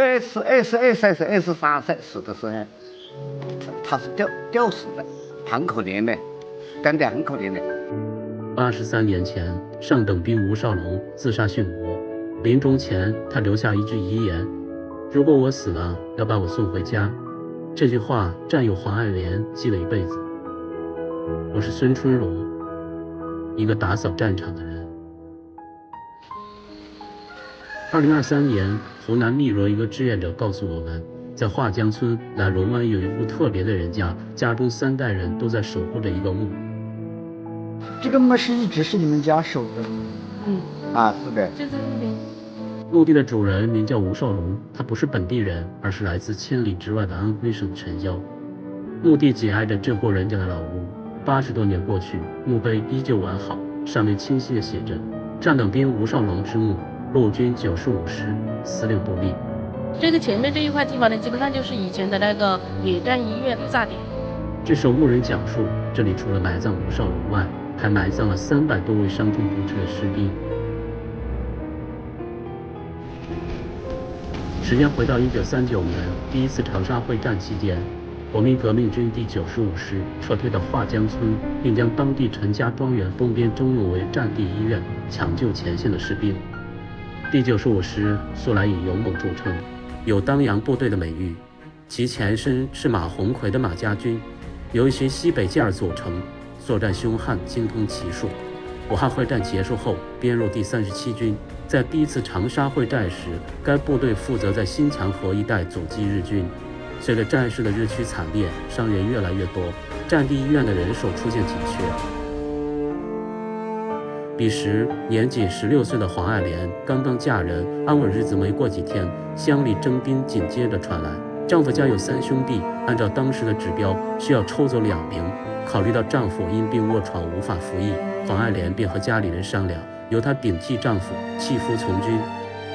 23岁死的时候，他是吊死的，很可怜的，真的很可怜的。83年前，上等兵吴少龙自杀殉国，临终前他留下一句遗言：如果我死了，要把我送回家。这句话战友黄爱莲记了一辈子。我是孙春荣，一个打扫战场的人。2023年，湖南汨罗一个志愿者告诉我们，在华江村揽龙湾有一户特别的人家，家中3代人都在守护着一个墓。这个墓是一直是你们家守的？是的。就在那边。墓地的主人名叫吴少龙，他不是本地人，而是来自千里之外的安徽省陈椒。墓地紧挨着这户人家的老屋，80多年过去，墓碑依旧完好，上面清晰地写着上等兵吴少龙之墓，陆军95师司令部立。这个前面这一块地方呢，基本上就是以前的那个野战医院炸点。据守墓人讲述，这里除了埋葬吴少龙外，还埋葬了300多位伤重不治的士兵。时间回到1939年，第一次长沙会战期间，国民革命军第95师撤退到华江村，并将当地陈家庄园东边征用为战地医院，抢救前线的士兵。第95师素来以勇猛著称，有当阳部队的美誉，其前身是马鸿逵的马家军，由一群西北健儿组成，作战凶悍，精通骑术。武汉会战结束后，编入第37军。在第一次长沙会战时，该部队负责在新墙河一带阻击日军。随着战事的日趋惨烈，伤员越来越多，战地医院的人手出现紧缺。彼时年仅16岁的黄爱莲刚刚嫁人，安稳日子没过几天，乡里征兵紧接着传来，丈夫家有3兄弟，按照当时的指标需要抽走2名。考虑到丈夫因病卧床无法服役，黄爱莲便和家里人商量，由她顶替丈夫弃夫从军，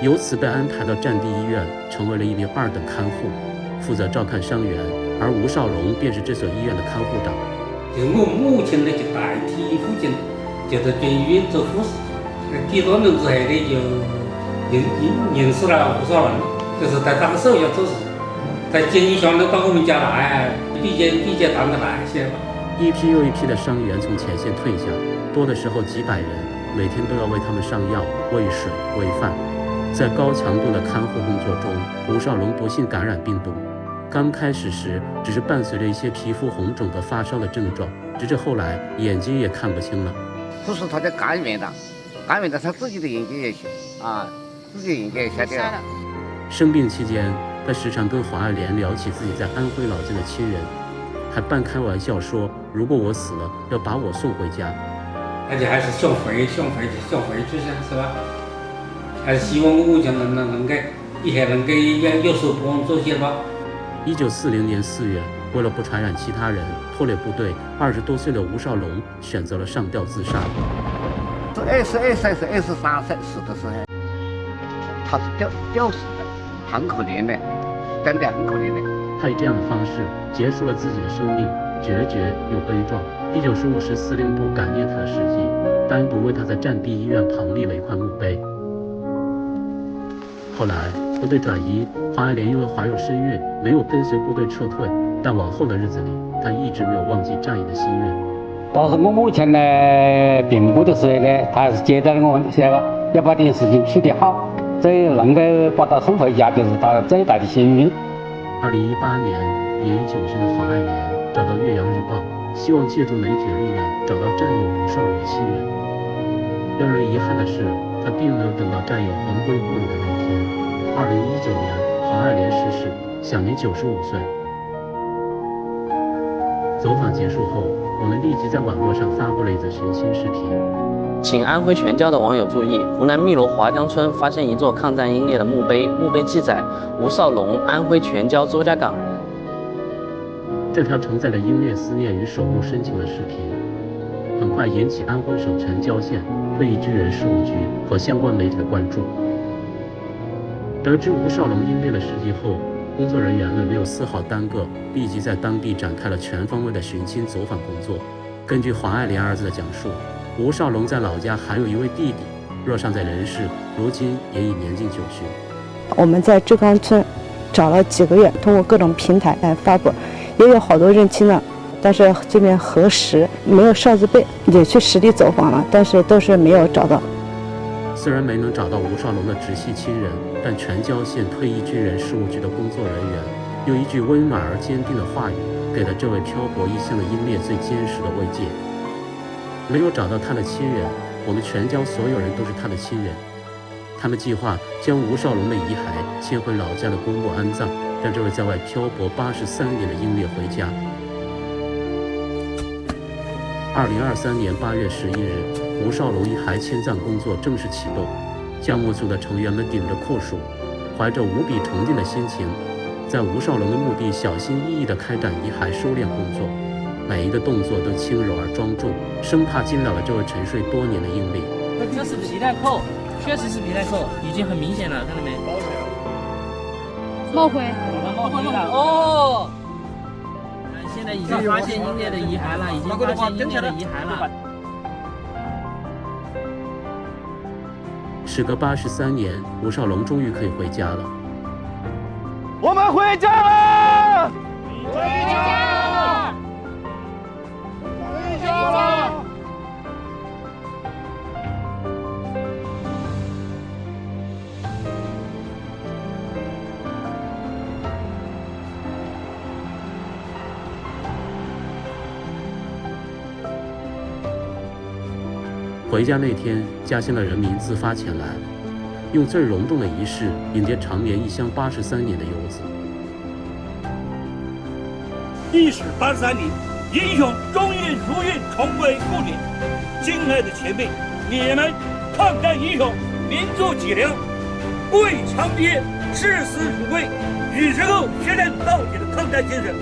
由此被安排到战地医院，成为了一名2等看护，负责照看伤员，而吴少龙便是这所医院的看护长。就是我母亲呢，就代替父亲就在军医院做护士，几多年之后呢，就认识了吴少龙，就是在当手下做事，在经营上呢到我们家来，比较谈得来些吧。一批又一批的伤员从前线退下，多的时候几百人，每天都要为他们上药、喂水、喂饭。在高强度的看护工作中，吴少龙不幸感染病毒。刚开始时只是伴随着一些皮肤红肿和发烧的症状，直至后来眼睛也看不清了。可是他在感染了，他自己的眼睛也自己眼睛也瞎掉了。生病期间，他时常跟黄爱莲聊起自己在安徽老家的亲人，还半开玩笑说，如果我死了，要把我送回家。而且还是想回去噻，是吧？还是希望我母亲能够以后能够有所帮助些吧。1940年4月，为了不传染其他人，脱离部队，20多岁的吴少龙选择了上吊自杀。22岁、23岁死的时候，他是吊死的，很可怜的，真的很可怜的。他以这样的方式结束了自己的生命，决绝又悲壮。第95师司令部感念他的事迹，单独为他在战地医院旁立了一块墓碑。后来部队转移，黄爱莲因为怀有身孕，没有跟随部队撤退，但往后的日子里，他一直没有忘记战友的心愿。当时我母亲呢病故的时候呢，他还是接待了我们，晓得吧？要把点事情处理好，这能够把他送回家，就是他最大的幸运。2018年，年逾90的黄爱莲找到《岳阳日报》，希望借助媒体的力量找到战友吴少龙的亲人。让人遗憾的是，他并没有等到战友魂归故里的那一天。2019年，黄爱莲逝世，享年95岁。走访结束后，我们立即在网络上发布了一则寻亲视频。请安徽全椒的网友注意，湖南汨罗华江村发现一座抗战英烈的墓碑，墓碑记载吴少龙，安徽全椒周家港人。这条承载着英烈思念与守护深情的视频，很快引起安徽省陈椒县退役军人事务局和相关媒体的关注。得知吴少龙英烈的事迹后，工作人员们没有丝毫耽搁，立即在当地展开了全方位的寻亲走访工作。根据黄爱莲儿子的讲述，吴少龙在老家还有一位弟弟，若尚在人世，如今也已年近90。我们在志刚村找了几个月，通过各种平台来发布，也有好多认亲的，但是这边核实没有少字辈，也去实地走访了，但是都是没有找到。虽然没能找到吴少龙的直系亲人，但全椒县退役军人事务局的工作人员用一句温暖而坚定的话语，给了这位漂泊异乡的英烈最坚实的慰藉。没有找到他的亲人，我们全椒所有人都是他的亲人。他们计划将吴少龙的遗骸迁回老家的公墓安葬，让这位在外漂泊83年的英烈回家。2023年8月11日，吴少龙遗骸迁葬工作正式启动。项目组的成员们顶着酷暑，怀着无比崇敬的心情，在吴少龙的墓地小心翼翼地开展遗骸收敛工作，每一个动作都轻柔而庄重，生怕惊扰了这位沉睡多年的英烈。这是皮带扣，确实是皮带扣，已经很明显了，看到没？冒灰了哦！现在已经发现英烈的遗骸了，已经发现英烈的遗骸了。时隔83年，吴少龙终于可以回家了。我们回家了！回家了！回家了！回家那天，家乡的人民自发前来，用最隆重的仪式迎接常年异乡83年的游子。历史83年，英雄终于如愿重归故里。敬爱的前辈，你们抗战英雄，民族脊梁，为强爹视死如归，与日后血战到底的抗战精神，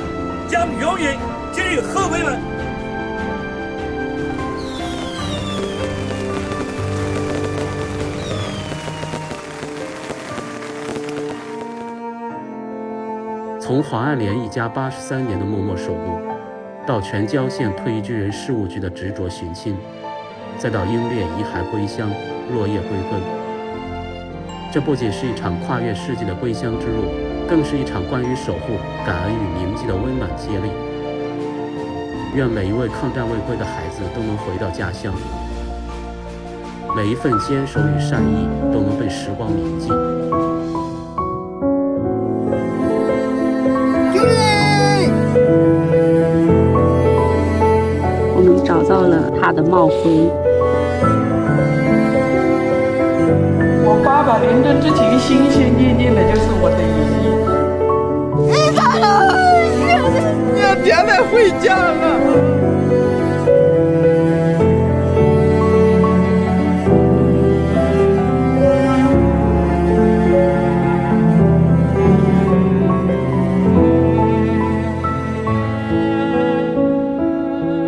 将永远给予后辈们。从黄爱莲一家83年的默默守护，到全椒县退役军人事务局的执着寻亲，再到英烈遗骸归乡，落叶归根。这不仅是一场跨越世纪的归乡之路，更是一场关于守护、感恩与铭记的温暖接力。愿每一位抗战未归的孩子都能回到家乡，每一份坚守与善意都能被时光铭记。我们找到了他的帽徽。我爸爸临终之前心心念念的就是我的姨姨。你别再回家了。